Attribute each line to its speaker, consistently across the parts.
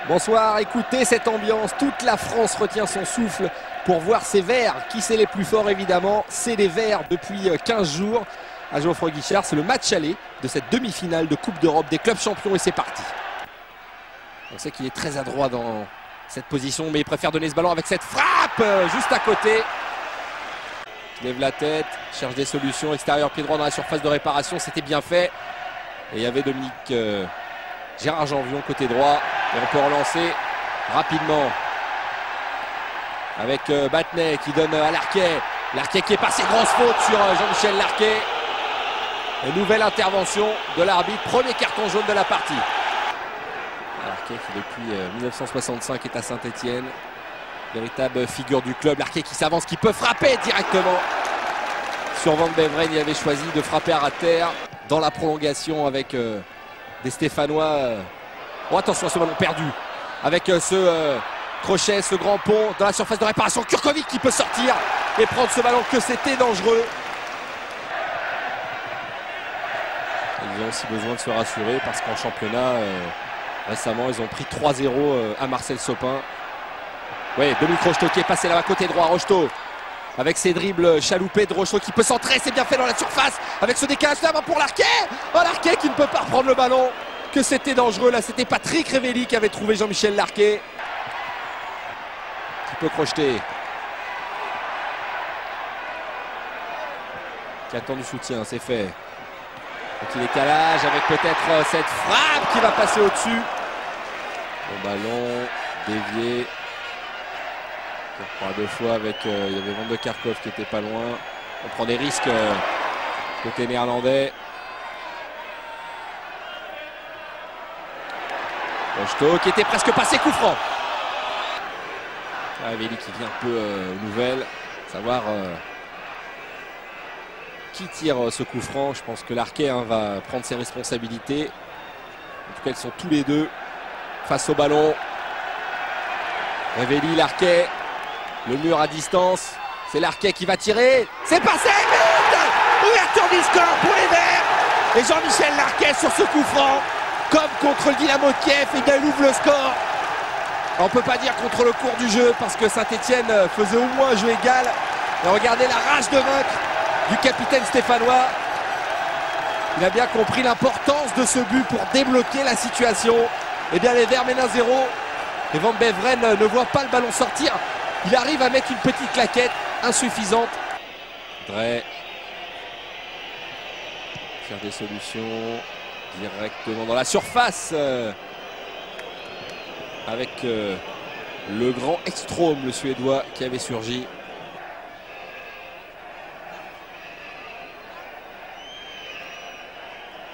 Speaker 1: Bonsoir, écoutez cette ambiance, toute la France retient son souffle pour voir ces Verts. Qui c'est les plus forts évidemment? C'est les Verts depuis 15 jours à Geoffroy Guichard. C'est le match aller de cette demi-finale de Coupe d'Europe des clubs champions et c'est parti. On sait qu'il est très adroit dans cette position mais il préfère donner ce ballon avec cette frappe juste à côté. Il lève la tête, cherche des solutions, extérieur pied droit dans la surface de réparation, c'était bien fait. Et il y avait Dominique Gérard Janvion côté droit. Et on peut relancer rapidement avec Battenet qui donne à Larquet. Larquet qui est passé, grosse faute sur Jean-Michel Larquet. Et nouvelle intervention de l'arbitre, premier carton jaune de la partie. Larquet qui depuis 1965 est à Saint-Etienne. Véritable figure du club. Larquet qui s'avance, qui peut frapper directement. Sur Van Beveren, il avait choisi de frapper à ras de terre dans la prolongation avec des Stéphanois. Oh, attention à ce ballon perdu avec ce crochet, ce grand pont dans la surface de réparation. Kurkovic qui peut sortir et prendre ce ballon, que c'était dangereux. Ils ont aussi besoin de se rassurer parce qu'en championnat, récemment, ils ont pris 3-0 à Marcel Sopin. Oui, Dominique Rocheteau qui est passé là-bas côté droit. Rocheteau avec ses dribbles chaloupés de Rocheteau qui peut centrer, c'est bien fait dans la surface avec ce décalage là-bas pour Larquet. Oh, Larquet qui ne peut pas reprendre le ballon. Que c'était dangereux là, c'était Patrick Révelli qui avait trouvé Jean-Michel Larquet. Qui peut crocheter. Qui attend du soutien, c'est fait. Petit décalage avec peut-être cette frappe qui va passer au-dessus. Bon ballon, dévié. On prend deux fois avec, il y avait Van de Kerkhoff qui était pas loin. On prend des risques côté néerlandais. Rocheteau qui était presque passé, coup franc. Révelli qui vient un peu aux nouvelles. Savoir qui tire ce coup franc. Je pense que Larquet va prendre ses responsabilités. En tout cas, ils sont tous les deux face au ballon. Révelli, Larquet. Le mur à distance. C'est Larquet qui va tirer. C'est passé vite. Ouverture du score pour les Verts. Et Jean-Michel Larquet sur ce coup franc. Comme contre le Dynamo de Kiev, et bien il ouvre le score. On ne peut pas dire contre le cours du jeu parce que Saint-Etienne faisait au moins un jeu égal. Et regardez la rage de vaincre du capitaine stéphanois. Il a bien compris l'importance de ce but pour débloquer la situation. Et bien les Verts mènent 1-0. Et Van Beveren ne voit pas le ballon sortir. Il arrive à mettre une petite claquette insuffisante. Dray. Faire des solutions. Directement dans la surface avec le grand Ekström, le Suédois, qui avait surgi.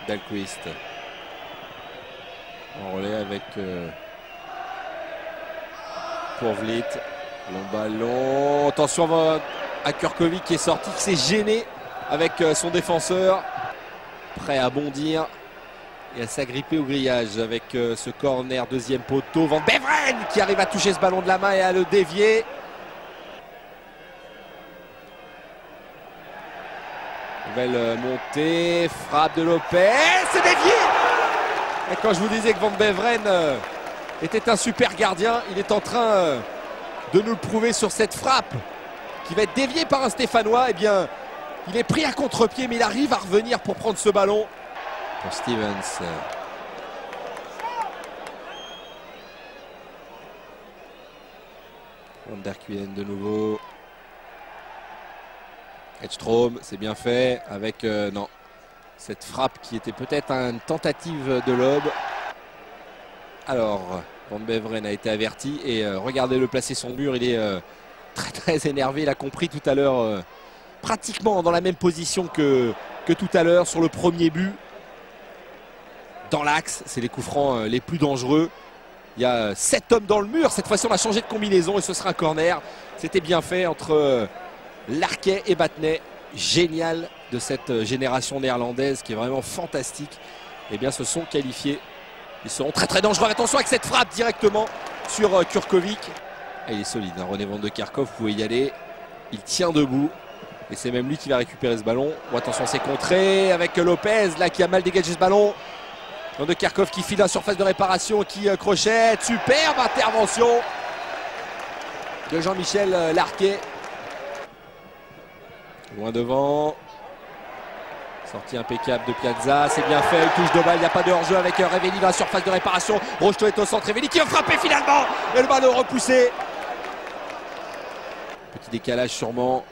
Speaker 1: Dahlqvist en relais avec Pourvlit. Long ballon. Attention à Kurkovic qui est sorti, qui s'est gêné avec son défenseur. Prêt à bondir et à s'agripper au grillage avec ce corner, deuxième poteau. Van Beveren qui arrive à toucher ce ballon de la main et à le dévier. Nouvelle montée, frappe de Lopez, c'est dévié. Et quand je vous disais que Van Beveren était un super gardien, il est en train de nous le prouver sur cette frappe qui va être déviée par un Stéphanois. Eh bien, il est pris à contre-pied mais il arrive à revenir pour prendre ce ballon. Pour Stevens. Van der Kuyen de nouveau. Ekström, c'est bien fait avec non, cette frappe qui était peut-être une tentative de lob. Alors, Van Beveren a été averti et regardez-le placer son mur, il est très énervé, il a compris tout à l'heure, pratiquement dans la même position que tout à l'heure sur le premier but. Dans l'axe, c'est les coups francs les plus dangereux. Il y a 7 hommes dans le mur. Cette fois-ci, on a changé de combinaison et ce sera un corner. C'était bien fait entre Larquet et Battenet. Génial de cette génération néerlandaise qui est vraiment fantastique. Eh bien, se sont qualifiés. Ils seront très dangereux. Attention avec cette frappe directement sur Kurkovic. Et il est solide, hein. René Van de Kerkhoff, vous pouvez y aller. Il tient debout. Et c'est même lui qui va récupérer ce ballon. Oh, attention, c'est contré avec Lopez là qui a mal dégagé ce ballon. Van de Kerkhoff qui file la surface de réparation, qui crochette. Superbe intervention de Jean-Michel Larquet. Loin devant. Sortie impeccable de Piazza, c'est bien fait, il touche de balle, il n'y a pas de hors-jeu avec Revelli dans la surface de réparation. Rocheteau est au centre, Revelli qui va frapper finalement. Et le ballon repoussé. Petit décalage sûrement.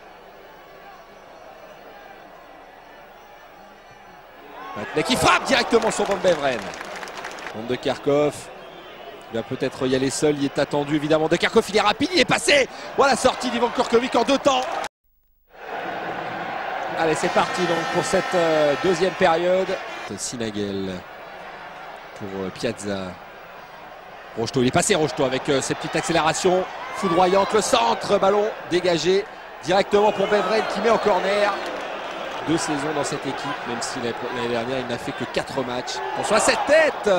Speaker 1: Batnet qui frappe directement sur Van Beveren. Van de Kerkhoff. Il va peut-être y aller seul, il est attendu évidemment. De Kerkhoff, il est rapide, il est passé. Voilà, sortie d'Ivan Kurkovic en 2 temps. Allez, c'est parti donc pour cette deuxième période. Sinagel pour Piazza. Rocheteau, il est passé Rocheteau avec ses petites accélérations foudroyantes. Le centre, ballon dégagé directement pour Beveren qui met en corner. 2 saisons dans cette équipe, même si l'année dernière il n'a fait que 4 matchs. Attention à cette tête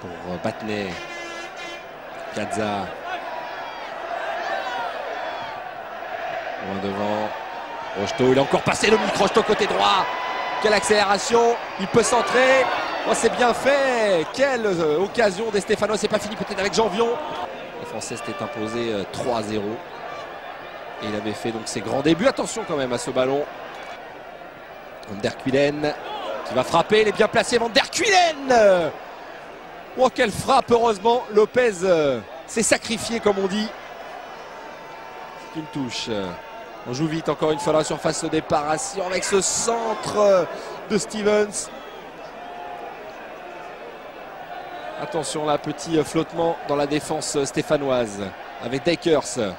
Speaker 1: pour Batnet. Piazza. Loin devant. Rocheteau, il est encore passé le micro. Rocheteau côté droit. Quelle accélération. Il peut centrer. Oh, c'est bien fait. Quelle occasion des Stéphanois. C'est pas fini peut-être avec Janvion. Les Français s'étaient imposés 3-0. Et il avait fait donc ses grands débuts. Attention quand même à ce ballon. Van der Kuylen qui va frapper. Il est bien placé. Van der Kuylen. Oh, quelle frappe. Heureusement, Lopez s'est sacrifié comme on dit. C'est une touche. On joue vite encore une fois la surface de réparation avec ce centre de Stevens. Attention là, petit flottement dans la défense stéphanoise avec Dykers.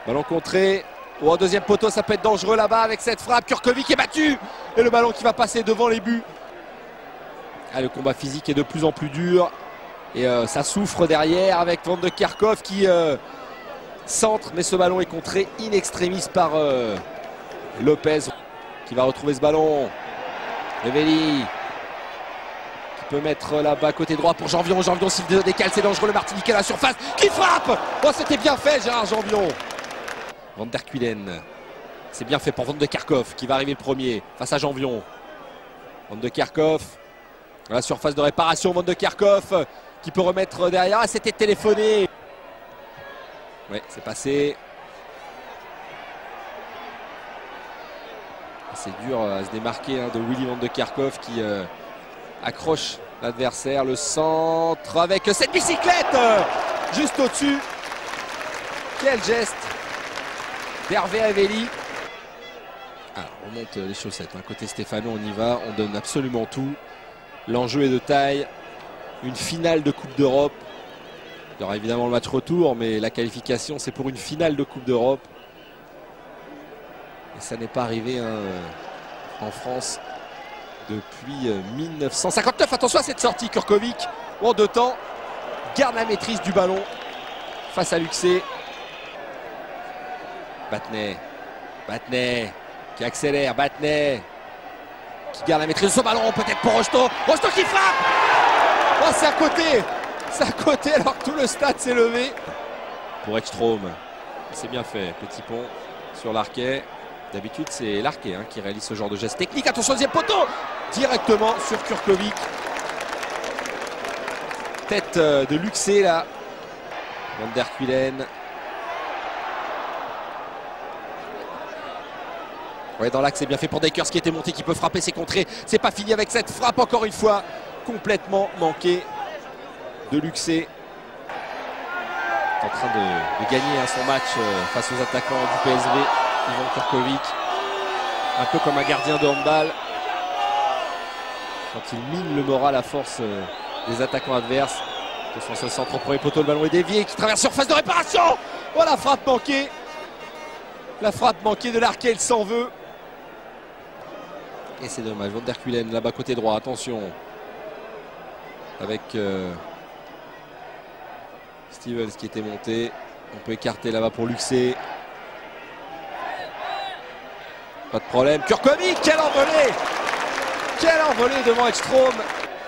Speaker 1: Ballon contré. Oh, deuxième poteau, ça peut être dangereux là-bas avec cette frappe. Kurkovic est battu. Et le ballon qui va passer devant les buts. Ah, le combat physique est de plus en plus dur. Et ça souffre derrière avec Van de Kerkhoff qui centre. Mais ce ballon est contré in extremis par Lopez qui va retrouver ce ballon. Revelli qui peut mettre là-bas côté droit pour Janvion. Janvion s'il décale, c'est dangereux. Le Martiniquais à la surface qui frappe. Oh, c'était bien fait Gérard Janvion. Van der Kuylen. C'est bien fait pour Van de Kerkhoff qui va arriver le premier face à Janvion. Van de Kerkhoff. À la surface de réparation, Van de Kerkhoff qui peut remettre derrière. Ah, c'était téléphoné. Ouais, c'est passé. C'est dur à se démarquer de Willy Van de Kerkhoff qui accroche l'adversaire. Le centre avec cette bicyclette juste au-dessus. Quel geste d'Hervé Revelli. Alors, on monte les chaussettes. Côté Stéphano, on y va. On donne absolument tout. L'enjeu est de taille. Une finale de Coupe d'Europe. Il y aura évidemment le match retour, mais la qualification, c'est pour une finale de Coupe d'Europe. Et ça n'est pas arrivé en France depuis 1959. Attention à cette sortie, Kurkovic, en 2 temps, garde la maîtrise du ballon face à Luxé. Batnet qui accélère, Batnet qui garde la maîtrise de ce ballon, peut-être pour Rocheteau. Rocheteau qui frappe. Oh, c'est à côté. C'est à côté alors que tout le stade s'est levé. Pour Ekstrom, c'est bien fait. Petit pont sur Larquet. D'habitude, c'est Larquet qui réalise ce genre de geste technique. Attention, deuxième poteau. Directement sur Kurkovic. Tête de Luxé là. Van der Kuylen. Ouais, dans l'axe, c'est bien fait pour Dykers qui était monté, qui peut frapper, c'est contré. C'est pas fini avec cette frappe, encore une fois, complètement manquée de Luxé. En train de gagner son match face aux attaquants du PSV, Ivan Kurkovic. Un peu comme un gardien de handball. Quand il mine le moral à force des attaquants adverses. Attention, ce centre au premier poteau, le ballon est dévié, qui traverse surface de réparation. Voilà, la frappe manquée. La frappe manquée de Larquet, il s'en veut. Et c'est dommage. Van der Kuylen là-bas côté droit, attention. Avec Stevens qui était monté. On peut écarter là-bas pour Luxé. Pas de problème. Kurkovic, quelle envolée! Quelle envolée devant Ekstrom!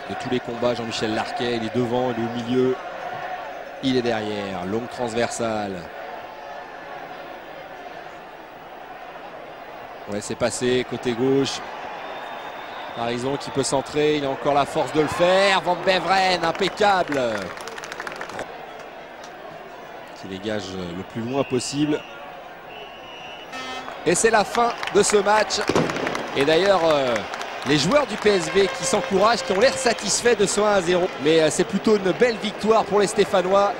Speaker 1: De tous les combats, Jean-Michel Larquet, il est devant, il est au milieu. Il est derrière. Longue transversale. Ouais, c'est passé côté gauche. Harrison qui peut centrer, il a encore la force de le faire. Van Beveren, impeccable. Qui dégage le plus loin possible. Et c'est la fin de ce match. Et d'ailleurs, les joueurs du PSV qui s'encouragent, qui ont l'air satisfaits de ce 1-0. Mais c'est plutôt une belle victoire pour les Stéphanois.